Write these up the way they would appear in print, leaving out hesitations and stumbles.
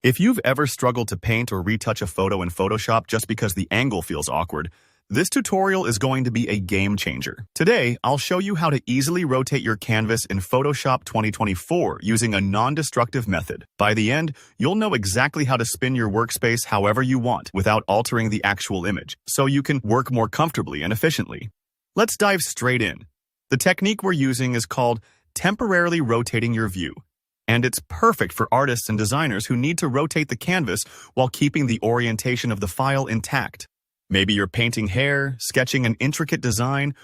If you've ever struggled to paint or retouch a photo in Photoshop just because the angle feels awkward, this tutorial is going to be a game changer. Today, I'll show you how to easily rotate your canvas in Photoshop 2024 using a non-destructive method. By the end, you'll know exactly how to spin your workspace however you want without altering the actual image, so you can work more comfortably and efficiently. Let's dive straight in. The technique we're using is called temporarily rotating your view, and it's perfect for artists and designers who need to rotate the canvas while keeping the orientation of the file intact. Maybe you're painting hair, sketching an intricate design,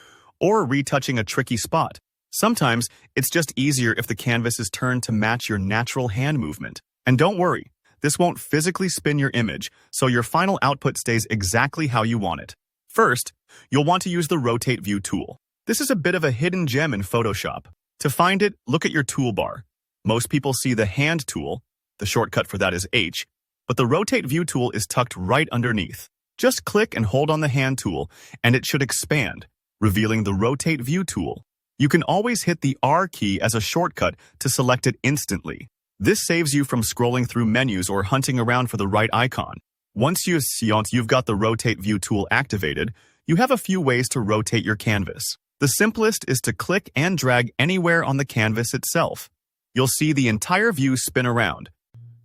or retouching a tricky spot. Sometimes it's just easier if the canvas is turned to match your natural hand movement. And don't worry, this won't physically spin your image, so your final output stays exactly how you want it. First, you'll want to use the Rotate View tool. This is a bit of a hidden gem in Photoshop. To find it, look at your toolbar. Most people see the Hand tool, the shortcut for that is H, but the Rotate View tool is tucked right underneath. Just click and hold on the Hand tool, and it should expand, revealing the Rotate View tool. You can always hit the R key as a shortcut to select it instantly. This saves you from scrolling through menus or hunting around for the right icon. Once you've got the Rotate View tool activated, you have a few ways to rotate your canvas. The simplest is to click and drag anywhere on the canvas itself. You'll see the entire view spin around,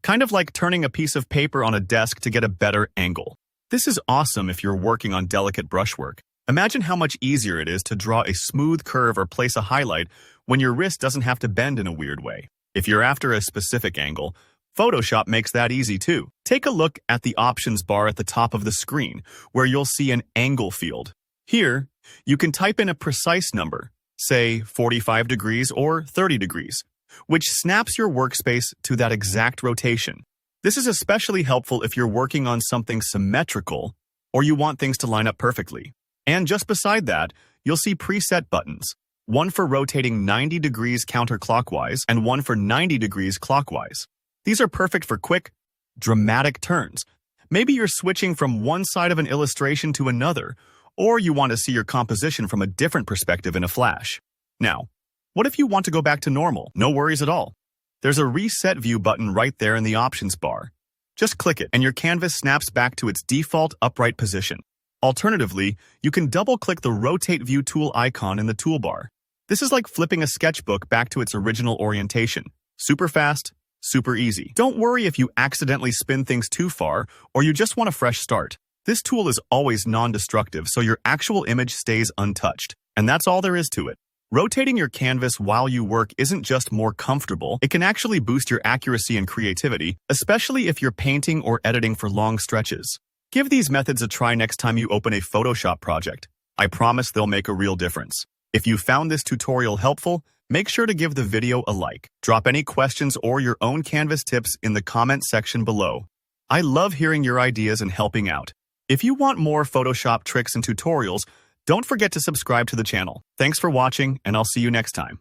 kind of like turning a piece of paper on a desk to get a better angle. This is awesome if you're working on delicate brushwork. Imagine how much easier it is to draw a smooth curve or place a highlight when your wrist doesn't have to bend in a weird way. If you're after a specific angle, Photoshop makes that easy too. Take a look at the options bar at the top of the screen, where you'll see an angle field. Here, you can type in a precise number, say 45 degrees or 30 degrees, which snaps your workspace to that exact rotation. This is especially helpful if you're working on something symmetrical or you want things to line up perfectly. And just beside that, you'll see preset buttons, one for rotating 90 degrees counterclockwise and one for 90 degrees clockwise. These are perfect for quick, dramatic turns. Maybe you're switching from one side of an illustration to another, or you want to see your composition from a different perspective in a flash. Now, what if you want to go back to normal? No worries at all. There's a Reset View button right there in the options bar. Just click it, and your canvas snaps back to its default upright position. Alternatively, you can double-click the Rotate View tool icon in the toolbar. This is like flipping a sketchbook back to its original orientation. Super fast, super easy. Don't worry if you accidentally spin things too far or you just want a fresh start. This tool is always non-destructive, so your actual image stays untouched. And that's all there is to it. Rotating your canvas while you work isn't just more comfortable, it can actually boost your accuracy and creativity, especially if you're painting or editing for long stretches. Give these methods a try next time you open a Photoshop project. I promise they'll make a real difference. If you found this tutorial helpful, make sure to give the video a like. Drop any questions or your own canvas tips in the comment section below. I love hearing your ideas and helping out. If you want more Photoshop tricks and tutorials, don't forget to subscribe to the channel. Thanks for watching, and I'll see you next time.